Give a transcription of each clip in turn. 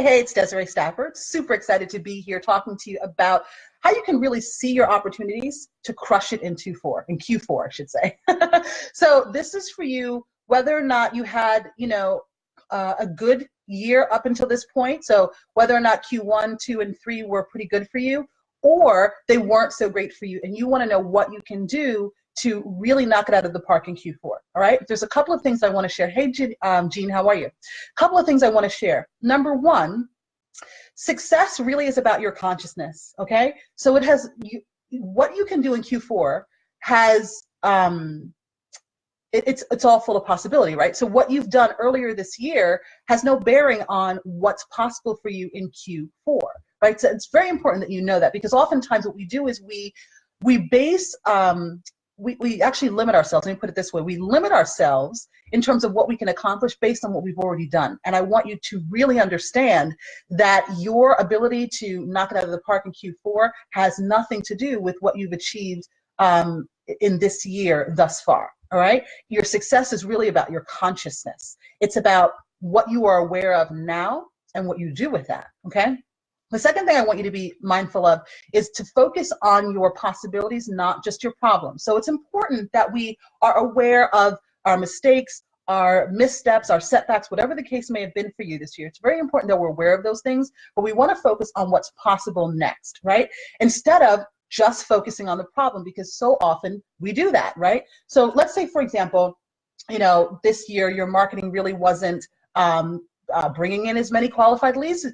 Hey, it's Desiree Stafford. Super excited to be here talking to you about how you can really see your opportunities to crush it in Q4, I should say. So this is for you, whether or not you had, a good year up until this point. So whether or not Q1, 2, and 3 were pretty good for you, or they weren't so great for you, and you want to know what you can do to really knock it out of the park in Q4. All right. There's a couple of things I want to share. Hey, Jean, how are you? A couple of things I want to share. Number one, success really is about your consciousness. Okay. So what you can do in Q4 has, it's all full of possibility, right? So what you've done earlier this year has no bearing on what's possible for you in Q4, right? So it's very important that you know that, because oftentimes what we do is we base, we actually limit ourselves. Let me put it this way. We limit ourselves in terms of what we can accomplish based on what we've already done. And I want you to really understand that your ability to knock it out of the park in Q4 has nothing to do with what you've achieved in this year thus far. All right. Your success is really about your consciousness. It's about what you are aware of now and what you do with that. Okay. The second thing I want you to be mindful of is to focus on your possibilities, not just your problems. So it's important that we are aware of our mistakes, our missteps, our setbacks, whatever the case may have been for you this year. It's very important that we're aware of those things, but we want to focus on what's possible next, right? Instead of just focusing on the problem, because so often we do that, right? So let's say, for example, this year your marketing really wasn't bringing in as many qualified leads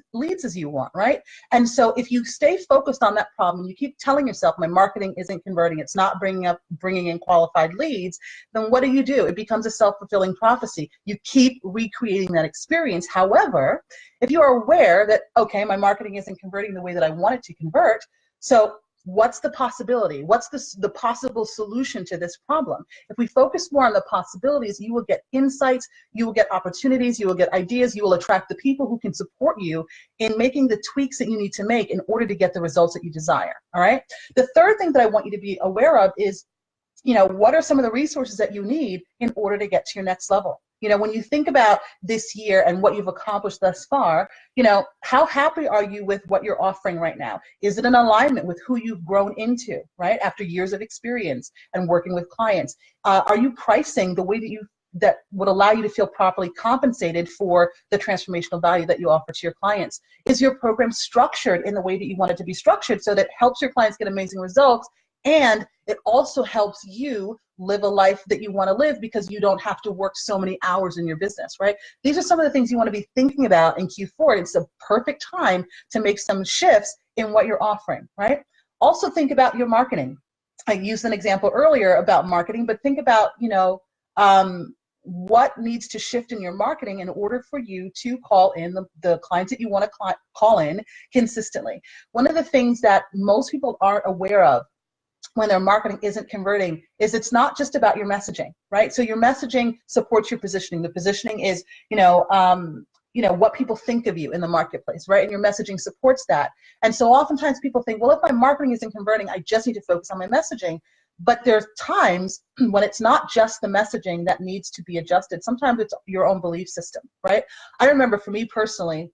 as you want, right? And so if you stay focused on that problem, you keep telling yourself, my marketing isn't converting, it's not bringing in qualified leads, then what do? It becomes a self-fulfilling prophecy. You keep recreating that experience. However, if you are aware that, okay, my marketing isn't converting the way that I want it to convert, so what's the possibility? What's the possible solution to this problem? If we focus more on the possibilities, you will get insights, you will get opportunities, you will get ideas, you will attract the people who can support you in making the tweaks that you need to make in order to get the results that you desire. All right. The third thing that I want you to be aware of is, what are some of the resources that you need in order to get to your next level? When you think about this year and what you've accomplished thus far, how happy are you with what you're offering right now? Is it in alignment with who you've grown into, right? After years of experience and working with clients, are you pricing the way that would allow you to feel properly compensated for the transformational value that you offer to your clients? Is your program structured in the way that you want it to be structured so that it helps your clients get amazing results, and it also helps you live a life that you want to live because you don't have to work so many hours in your business, right? These are some of the things you want to be thinking about in Q4. It's a perfect time to make some shifts in what you're offering, right? Also think about your marketing. I used an example earlier about marketing, but think about, what needs to shift in your marketing in order for you to call in the clients that you want to call in consistently. One of the things that most people aren't aware of when their marketing isn't converting is it's not just about your messaging, right? So your messaging supports your positioning. The positioning is, what people think of you in the marketplace, right? And your messaging supports that. And so oftentimes people think, well, if my marketing isn't converting, I just need to focus on my messaging. But there's times when it's not just the messaging that needs to be adjusted. Sometimes it's your own belief system, right? I remember for me personally,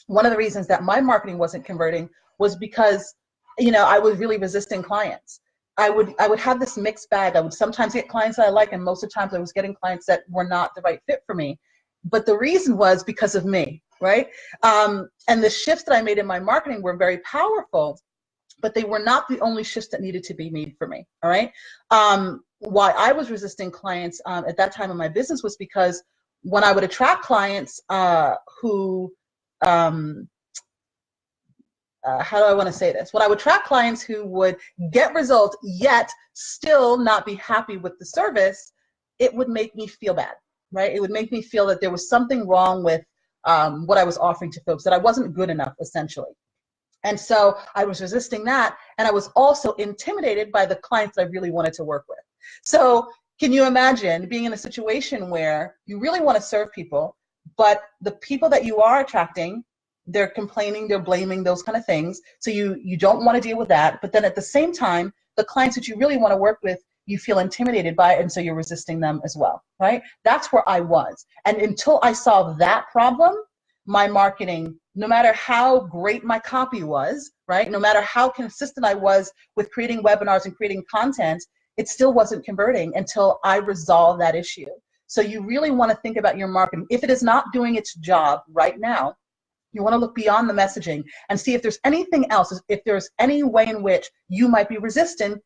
one of the reasons that my marketing wasn't converting was because, I was really resisting clients. I would have this mixed bag. I would sometimes get clients that I like, and most of the times I was getting clients that were not the right fit for me. But the reason was because of me, right? And the shifts that I made in my marketing were very powerful, but they were not the only shifts that needed to be made for me, all right? Why I was resisting clients at that time in my business was because when I would attract clients who, how do I want to say this? When I would attract clients who would get results yet still not be happy with the service, it would make me feel bad, right? It would make me feel that there was something wrong with what I was offering to folks, that I wasn't good enough, essentially. And so I was resisting that, and I was also intimidated by the clients I really wanted to work with. So can you imagine being in a situation where you really want to serve people, but the people that you are attracting, they're complaining, they're blaming, those kind of things. So you don't want to deal with that. But then at the same time, the clients that you really want to work with, you feel intimidated by it, and so you're resisting them as well, right? That's where I was. And until I solved that problem, my marketing, no matter how great my copy was, right? No matter how consistent I was with creating webinars and creating content, it still wasn't converting until I resolved that issue. So you really want to think about your marketing. If it is not doing its job right now, you want to look beyond the messaging and see if there's anything else, if there's any way in which you might be resisting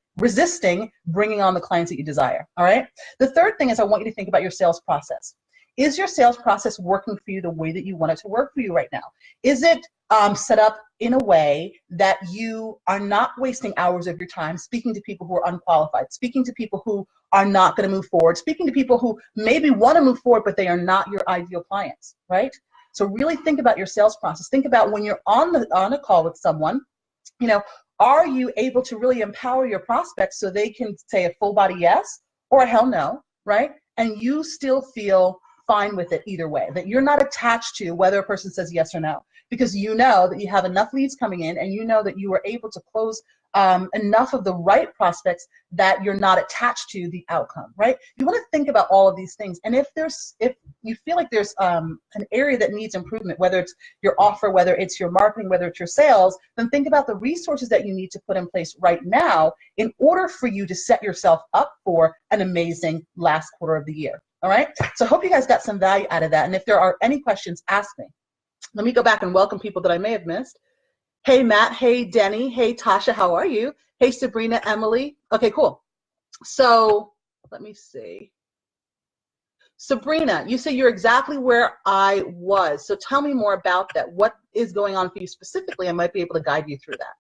bringing on the clients that you desire, all right? The third thing is I want you to think about your sales process. Is your sales process working for you the way that you want it to work for you right now? Is it set up in a way that you are not wasting hours of your time speaking to people who are unqualified, speaking to people who are not going to move forward, speaking to people who maybe want to move forward, but they are not your ideal clients, right? So really think about your sales process. Think about when you're on a call with someone, you know, are you able to really empower your prospects so they can say a full body yes or a hell no, right? And you still feel fine with it either way, that you're not attached to whether a person says yes or no, because you know that you have enough leads coming in and you know that you are able to close enough of the right prospects that you're not attached to the outcome, right? You want to think about all of these things. And if you feel like there's an area that needs improvement, whether it's your offer, whether it's your marketing, whether it's your sales, then think about the resources that you need to put in place right now in order for you to set yourself up for an amazing last quarter of the year. All right, so I hope you guys got some value out of that. And if there are any questions, ask me. Let me go back and welcome people that I may have missed. Hey, Matt. Hey, Denny. Hey, Tasha. How are you? Hey, Sabrina, Emily. Okay, cool. So let me see. Sabrina, you say you're exactly where I was. So tell me more about that. What is going on for you specifically? I might be able to guide you through that.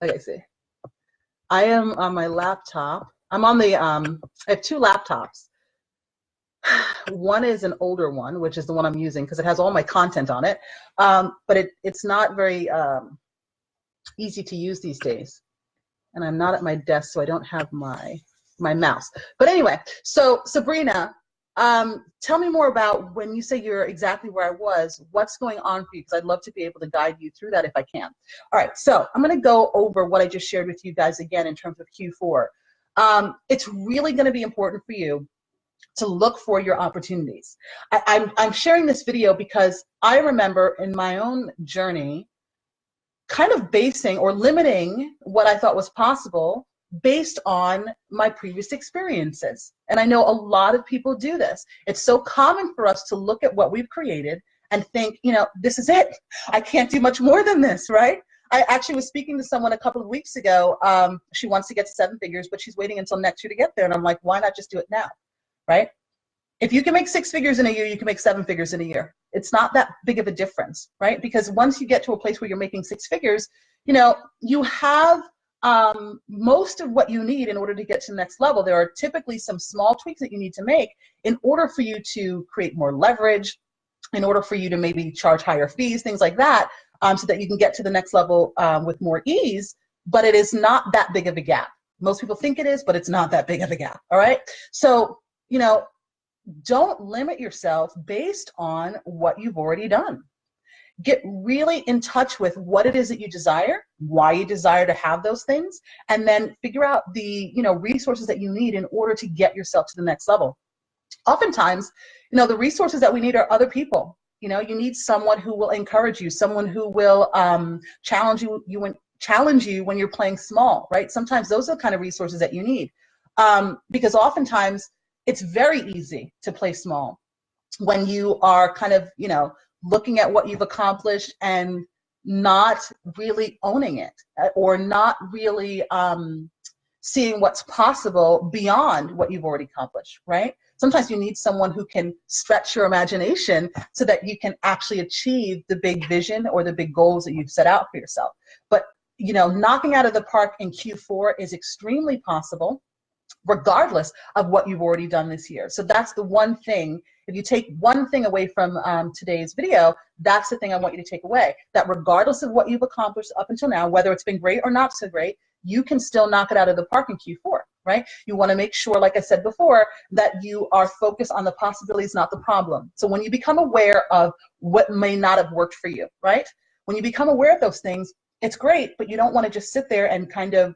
Okay, see. I am on my laptop. I'm on the, I have two laptops. One is an older one, which is the one I'm using because it has all my content on it. But it's not very easy to use these days. And I'm not at my desk, so I don't have my mouse. But anyway, so Sabrina, tell me more about when you say you're exactly where I was, what's going on for you? Because I'd love to be able to guide you through that if I can. All right, so I'm going to go over what I just shared with you guys again in terms of Q4. It's really going to be important for you to look for your opportunities. I'm sharing this video because I remember in my own journey kind of basing or limiting what I thought was possible based on my previous experiences. And I know a lot of people do this. It's so common for us to look at what we've created and think, you know, this is it. I can't do much more than this, right? I actually was speaking to someone a couple of weeks ago. She wants to get to 7 figures, but she's waiting until next year to get there. And I'm like, why not just do it now, right? If you can make 6 figures in a year, you can make 7 figures in a year. It's not that big of a difference, right? Because once you get to a place where you're making 6 figures, you know, you have most of what you need in order to get to the next level. There are typically some small tweaks that you need to make in order for you to create more leverage, in order for you to maybe charge higher fees, things like that. So that you can get to the next level with more ease, but it is not that big of a gap. Most people think it is, but it's not that big of a gap, all right? So, you know, don't limit yourself based on what you've already done. Get really in touch with what it is that you desire, why you desire to have those things, and then figure out the, you know, resources that you need in order to get yourself to the next level. Oftentimes, you know, the resources that we need are other people. You know, you need someone who will encourage you, someone who will challenge you when you're playing small, right? Sometimes those are the kind of resources that you need, because oftentimes it's very easy to play small when you are kind of, you know, looking at what you've accomplished and not really owning it, or not really seeing what's possible beyond what you've already accomplished, right? Sometimes you need someone who can stretch your imagination so that you can actually achieve the big vision or the big goals that you've set out for yourself. But, you know, knocking out of the park in Q4 is extremely possible, regardless of what you've already done this year. So that's the one thing. If you take one thing away from today's video, that's the thing I want you to take away, that regardless of what you've accomplished up until now, whether it's been great or not so great, you can still knock it out of the park in Q4, right? You want to make sure, like I said before, that you are focused on the possibilities, not the problem. So when you become aware of what may not have worked for you, right? When you become aware of those things, it's great, but you don't want to just sit there and kind of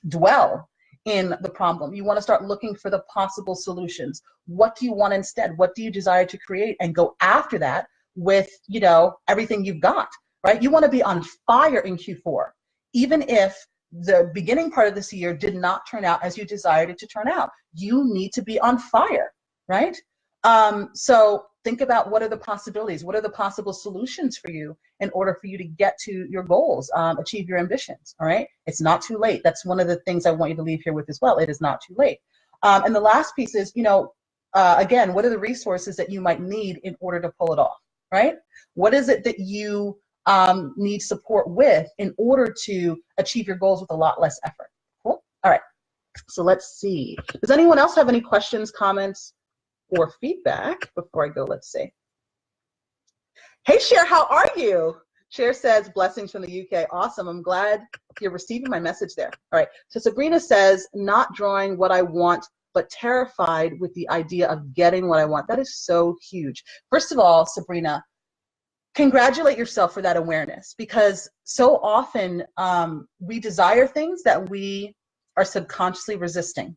dwell in the problem. You want to start looking for the possible solutions. What do you want instead? What do you desire to create? And go after that with, you know, everything you've got, right? You want to be on fire in Q4, even if the beginning part of this year did not turn out as you desired it to turn out. You need to be on fire, right? So think about what are the possibilities, what are the possible solutions for you in order for you to get to your goals, achieve your ambitions, all right? It's not too late. That's one of the things I want you to leave here with as well. It is not too late. And the last piece is, you know, again, what are the resources that you might need in order to pull it off, right? What is it that you need support with in order to achieve your goals with a lot less effort? Cool. All right. So let's see. Does anyone else have any questions, comments, or feedback before I go? Let's see. Hey, Cher, how are you? Cher says, blessings from the UK. Awesome. I'm glad you're receiving my message there. All right. So Sabrina says, not drawing what I want, but terrified with the idea of getting what I want. That is so huge. First of all, Sabrina, congratulate yourself for that awareness, because so often we desire things that we are subconsciously resisting.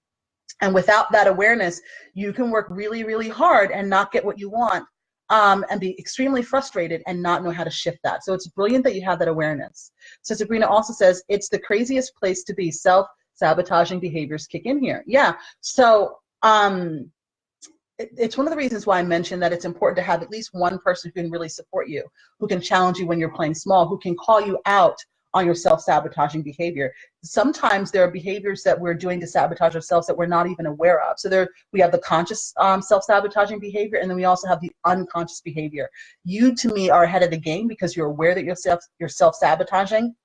And without that awareness, you can work really, really hard and not get what you want, and be extremely frustrated and not know how to shift that. So it's brilliant that you have that awareness. So Sabrina also says, it's the craziest place to be. Self-sabotaging behaviors kick in here. Yeah. So it's one of the reasons why I mentioned that it's important to have at least one person who can really support you, who can challenge you when you're playing small, who can call you out on your self-sabotaging behavior. Sometimes there are behaviors that we're doing to sabotage ourselves that we're not even aware of. So we have the conscious self-sabotaging behavior, and then we also have the unconscious behavior. You, to me, are ahead of the game because you're aware that you're self-sabotaging.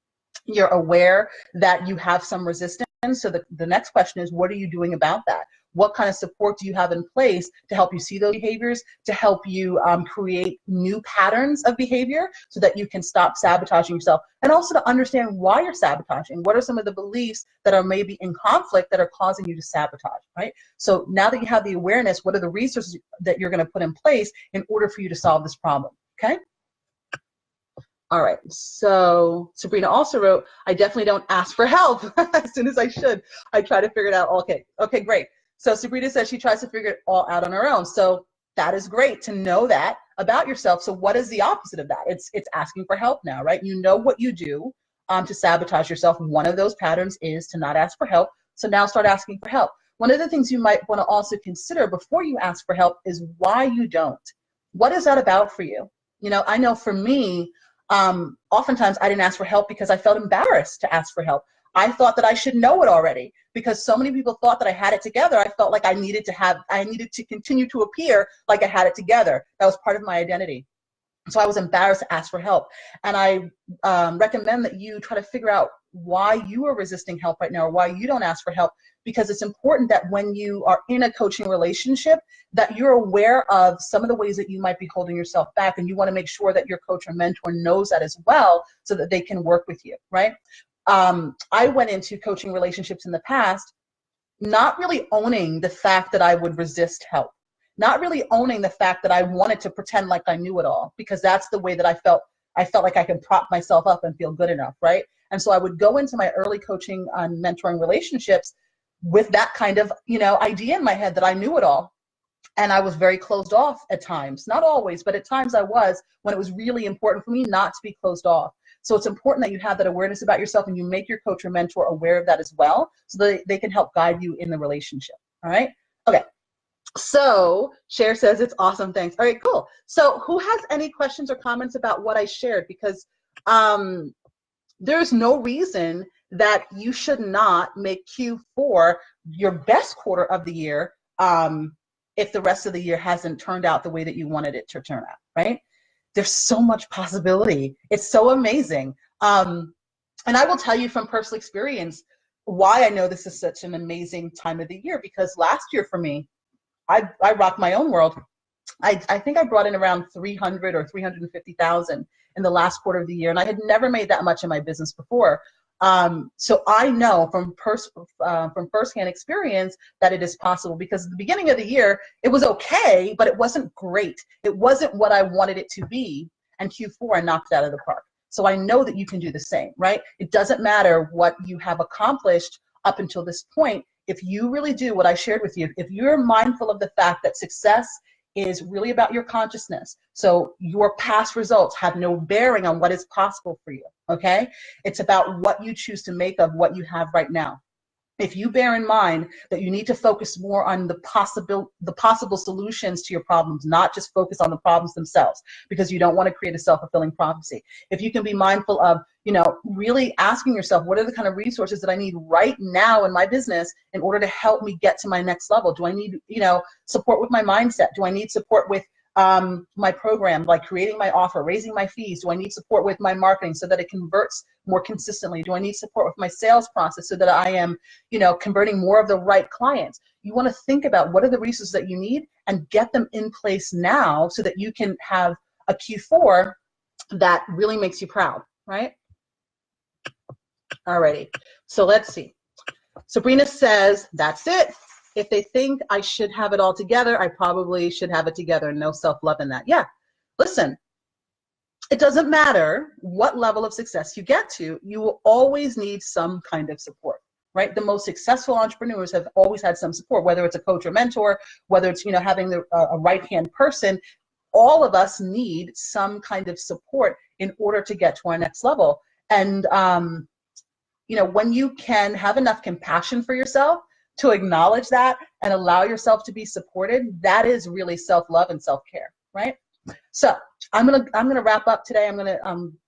You're aware that you have some resistance. So the next question is, what are you doing about that? What kind of support do you have in place to help you see those behaviors, to help you create new patterns of behavior so that you can stop sabotaging yourself, and also to understand why you're sabotaging? What are some of the beliefs that are maybe in conflict that are causing you to sabotage, right? So now that you have the awareness, what are the resources that you're going to put in place in order for you to solve this problem, okay? All right, so Sabrina also wrote, I definitely don't ask for help as soon as I should. I try to figure it out. Okay, great. So Sabrina says she tries to figure it all out on her own. So that is great to know that about yourself. So what is the opposite of that? It's asking for help now, right? You know what you do to sabotage yourself. One of those patterns is to not ask for help. So now start asking for help. One of the things you might want to also consider before you ask for help is why you don't. What is that about for you? You know, I know for me, oftentimes I didn't ask for help because I felt embarrassed to ask for help. I thought that I should know it already because so many people thought that I had it together. I felt like I needed to continue to appear like I had it together. That was part of my identity. So I was embarrassed to ask for help. And I recommend that you try to figure out why you are resisting help right now, or why you don't ask for help, because it's important that when you are in a coaching relationship that you're aware of some of the ways that you might be holding yourself back, and you want to make sure that your coach or mentor knows that as well so that they can work with you, right? I went into coaching relationships in the past not really owning the fact that I would resist help, not really owning the fact that I wanted to pretend like I knew it all, because that's the way that I felt like I could prop myself up and feel good enough, right? And so I would go into my early coaching and mentoring relationships with that kind of, idea in my head that I knew it all. And I was very closed off at times, not always, but at times I was, when it was really important for me not to be closed off. So it's important that you have that awareness about yourself and you make your coach or mentor aware of that as well, so that they can help guide you in the relationship. All right. Okay. So Cher says it's awesome. Thanks. All right, cool. So who has any questions or comments about what I shared? Because there's no reason that you should not make Q4 your best quarter of the year if the rest of the year hasn't turned out the way that you wanted it to turn out, right? There's so much possibility. It's so amazing. And I will tell you from personal experience why I know this is such an amazing time of the year, because last year for me, I rocked my own world. I think I brought in around 300 or 350,000 in the last quarter of the year, and I had never made that much in my business before. So I know from firsthand experience that it is possible, because at the beginning of the year, it was okay, but it wasn't great. It wasn't what I wanted it to be. And Q4, I knocked it out of the park. So I know that you can do the same, right? It doesn't matter what you have accomplished up until this point. if you really do what I shared with you, if you're mindful of the fact that success is really about your consciousness, so your past results have no bearing on what is possible for you, okay? It's about what you choose to make of what you have right now. If you bear in mind that you need to focus more on the possible solutions to your problems, not just focus on the problems themselves, because you don't want to create a self-fulfilling prophecy. If you can be mindful of, really asking yourself, what are the kind of resources that I need right now in my business in order to help me get to my next level? Do I need, support with my mindset? Do I need support with my program, like creating my offer, raising my fees? Do I need support with my marketing so that it converts more consistently? Do I need support with my sales process so that I am, converting more of the right clients? You want to think about what are the resources that you need and get them in place now so that you can have a Q4 that really makes you proud, right? Alrighty, so let's see. Sabrina says, that's it. If they think I should have it all together, I probably should have it together. No self-love in that. Yeah, listen, it doesn't matter what level of success you get to, you will always need some kind of support, right? The most successful entrepreneurs have always had some support, whether it's a coach or mentor, whether it's, having a right-hand person. All of us need some kind of support in order to get to our next level. And, when you can have enough compassion for yourself to acknowledge that and allow yourself to be supported, that is really self-love and self-care, right? So I'm gonna wrap up today. I'm gonna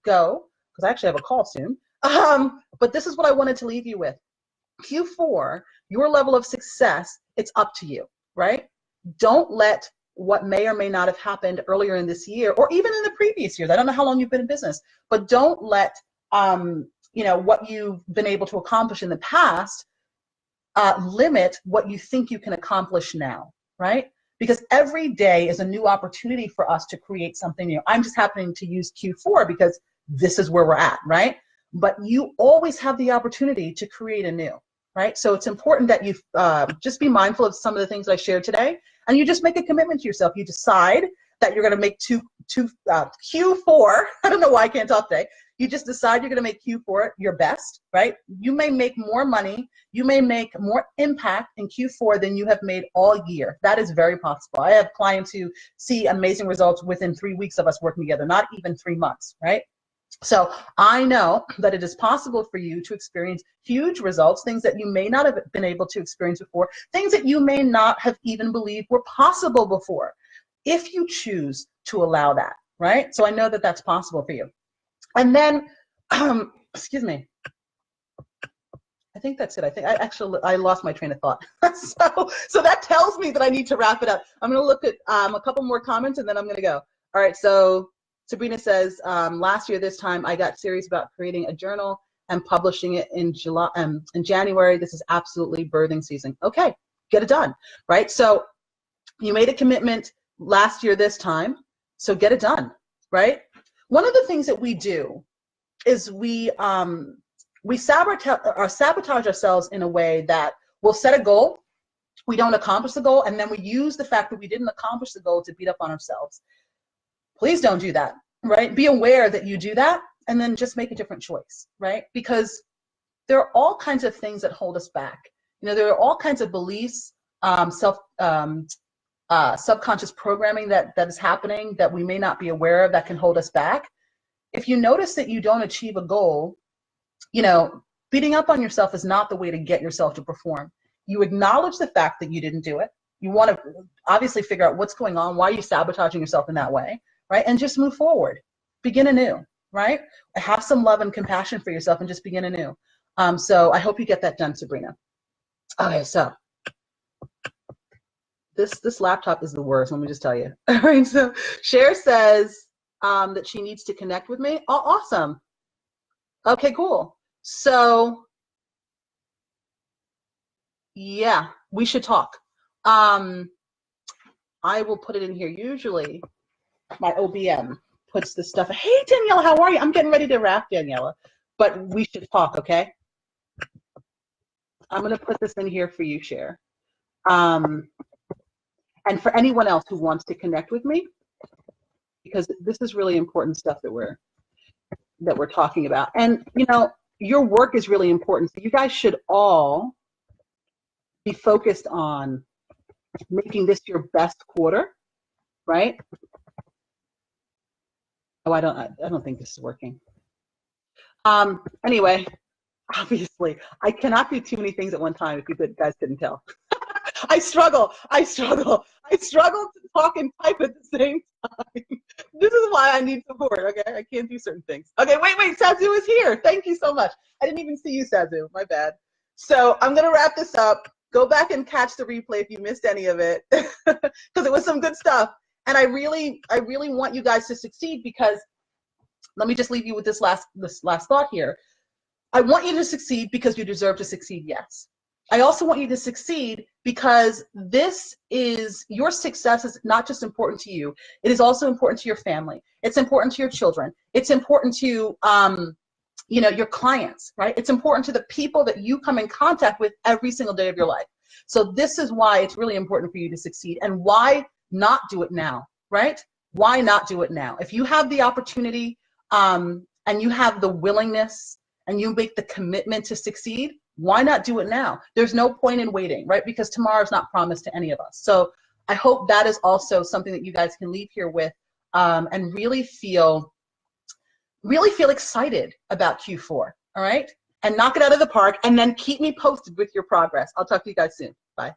go because I actually have a call soon. But this is what I wanted to leave you with. Q4, your level of success, it's up to you, right? Don't let what may or may not have happened earlier in this year or even in the previous years, I don't know how long you've been in business, but don't let what you've been able to accomplish in the past limit what you think you can accomplish now, right? Because every day is a new opportunity for us to create something new. I'm just happening to use Q4 because this is where we're at, right? But you always have the opportunity to create anew, right? So it's important that you just be mindful of some of the things I shared today, and you just make a commitment to yourself. You decide that you're going to make Q4. I don't know why I can't talk today. You just decide you're going to make Q4 your best, right? You may make more money. You may make more impact in Q4 than you have made all year. That is very possible. I have clients who see amazing results within 3 weeks of us working together, not even 3 months, right? So I know that it is possible for you to experience huge results, things that you may not have been able to experience before, things that you may not have even believed were possible before, if you choose to allow that, right? So I know that that's possible for you. And then, excuse me, I think that's it. I think I lost my train of thought. so that tells me that I need to wrap it up. I'm going to look at a couple more comments and then I'm going to go. All right, so Sabrina says, last year this time I got serious about creating a journal and publishing it in January. This is absolutely birthing season. Okay, get it done, right? So you made a commitment last year this time, so get it done, right? One of the things that we do is we sabotage ourselves in a way that we'll set a goal, we don't accomplish the goal, and then we use the fact that we didn't accomplish the goal to beat up on ourselves. Please don't do that, right? Be aware that you do that and then just make a different choice, right? Because there are all kinds of things that hold us back. There are all kinds of beliefs, subconscious programming that is happening that we may not be aware of that can hold us back. If you notice that you don't achieve a goal, beating up on yourself is not the way to get yourself to perform. You acknowledge the fact that you didn't do it. You want to obviously figure out what's going on, why are you sabotaging yourself in that way, right? And just move forward, begin anew, right? Have some love and compassion for yourself and just begin anew. So I hope you get that done, Sabrina. Okay, so this laptop is the worst, let me just tell you. All right, so Cher says that she needs to connect with me. Oh, awesome. Okay, cool. So yeah, we should talk. I will put it in here. Usually my OBM puts this stuff. Hey, Daniela, how are you? I'm getting ready to wrap, Daniela, but we should talk, okay? I'm going to put this in here for you, Cher. And for anyone else who wants to connect with me, because this is really important stuff that we're talking about. And, your work is really important. So you guys should all be focused on making this your best quarter, right? Oh, I don't think this is working. Anyway, obviously, I cannot do too many things at one time, if you guys couldn't tell. I struggle to talk and type at the same time. This is why I need support, okay? I can't do certain things. Okay, wait, Sazu is here. Thank you so much. I didn't even see you, Sazu, my bad. So I'm gonna wrap this up. Go back and catch the replay if you missed any of it, because it was some good stuff. And I really want you guys to succeed, because let me just leave you with this last thought here. I want you to succeed because you deserve to succeed, yes. I also want you to succeed because your success is not just important to you, it is also important to your family. It's important to your children. It's important to your clients, right? It's important to the people that you come in contact with every single day of your life. So this is why it's really important for you to succeed. And why not do it now, right? Why not do it now? If you have the opportunity and you have the willingness and you make the commitment to succeed, why not do it now? There's no point in waiting, right? Because tomorrow is not promised to any of us. So I hope that is also something that you guys can leave here with and really feel excited about Q4, all right? And knock it out of the park, and then keep me posted with your progress. I'll talk to you guys soon. Bye.